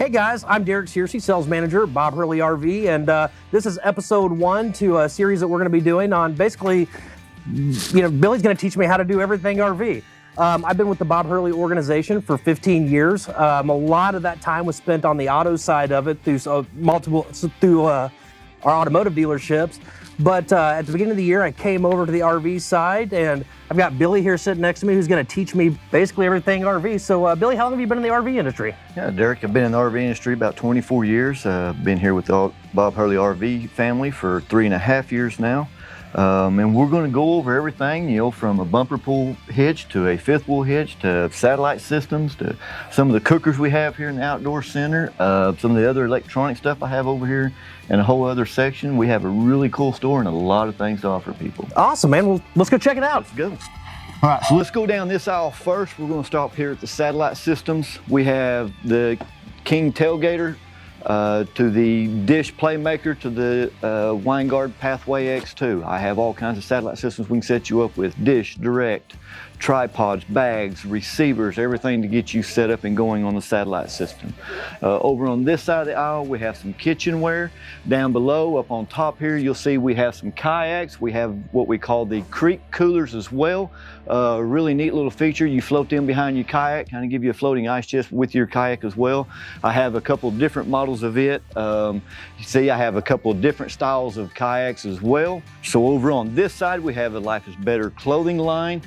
Hey guys, I'm Derek Searcy, sales manager at Bob Hurley RV, and this is episode 1 to a series that we're going to be doing on basically, Billy's going to teach me how to do everything RV. I've been with the Bob Hurley organization for 15 years. A lot of that time was spent on the auto side of it through our automotive dealerships. But at the beginning of the year, I came over to the RV side, and I've got Billy here sitting next to me who's going to teach me basically everything RV. So Billy, how long have you been in the RV industry? Yeah, Derek, I've been in the RV industry about 24 years. Been here with the Bob Hurley RV family for 3.5 years now. And we're going to go over everything, from a bumper pull hitch to a fifth wheel hitch to satellite systems to some of the cookers we have here in the outdoor center, some of the other electronic stuff I have over here and a whole other section. We have a really cool store and a lot of things to offer people. Awesome, man. Well, let's go check it out. Let's go. All right, so let's go down this aisle first. We're going to stop here at the satellite systems. We have the King tailgater, to the Dish Playmaker, to the Winegard Pathway X2. I have all kinds of satellite systems we can set you up with. Dish, direct, tripods, bags, receivers, everything to get you set up and going on the satellite system. Over on this side of the aisle, we have some kitchenware. Down below, up on top here, you'll see we have some kayaks. We have what we call the creek coolers as well. A really neat little feature. You float them behind your kayak, kind of give you a floating ice chest with your kayak as well. I have a couple different models of it. You see, I have a couple of different styles of kayaks as well. So over on this side, we have the Life is Better clothing line.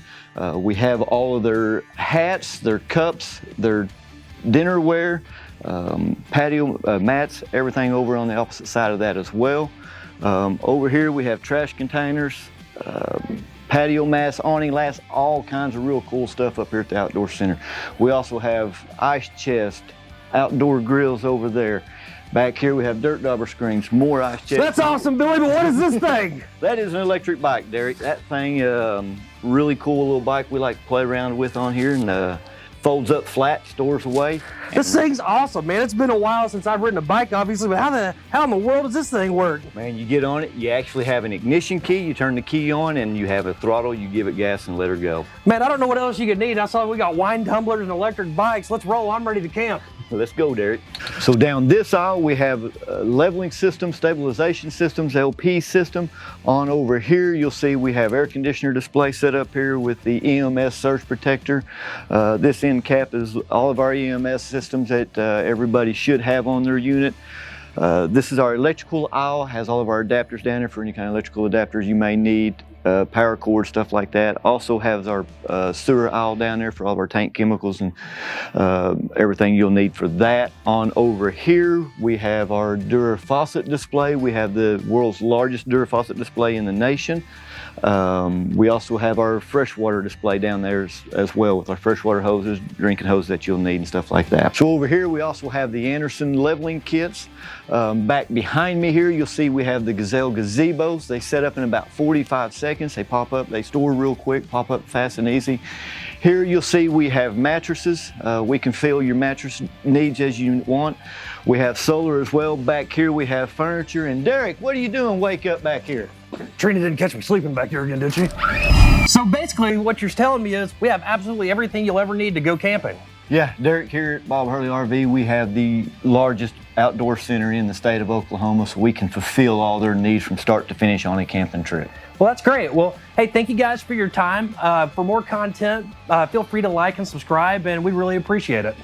We have all of their hats, their cups, their dinnerware, patio mats, everything over on the opposite side of that as well. Over here we have trash containers, patio mats, awning lasts, all kinds of real cool stuff up here at the Outdoor Center. We also have ice chest, outdoor grills over there. Back here we have dirt dauber screens, more ice chests. That's awesome, Billy, but what is this thing? That is an electric bike, Derek. That thing, really cool little bike we like to play around with on here, and folds up flat, stores away. This thing's awesome, man. It's been a while since I've ridden a bike, obviously, but how in the world does this thing work? Man, you get on it, you actually have an ignition key, you turn the key on, and you have a throttle, you give it gas and let her go. Man, I don't know what else you could need. I saw we got wine tumblers and electric bikes. Let's roll. I'm ready to camp. Let's go, Derek. So down this aisle, we have leveling systems, stabilization systems, LP system. On over here, you'll see we have air conditioner display set up here with the EMS surge protector. This end cap is all of our EMS systems that everybody should have on their unit. This is our electrical aisle, has all of our adapters down there for any kind of electrical adapters you may need. Power cord, stuff like that. Also has our sewer aisle down there for all of our tank chemicals and everything you'll need for that. On over here, we have our Dura faucet display. We have the world's largest Dura faucet display in the nation. We also have our freshwater display down there as well, with our freshwater hoses, drinking hoses that you'll need and stuff like that. So over here we also have the Anderson leveling kits. Back behind me here you'll see we have the Gazelle gazebos. They set up in about 45 seconds. They pop up, they store real quick, pop up fast and easy. Here you'll see we have mattresses. We can fill your mattress needs as you want. We have solar as well. Back here we have furniture. And Derek, what are you doing wake up back here? Trina didn't catch me sleeping back here again, did she? So basically what you're telling me is we have absolutely everything you'll ever need to go camping. Yeah, Derek, here at Bob Hurley RV, we have the largest outdoor center in the state of Oklahoma, so we can fulfill all their needs from start to finish on a camping trip. Well, that's great. Well, hey, thank you guys for your time. For more content, feel free to like and subscribe, and we really appreciate it.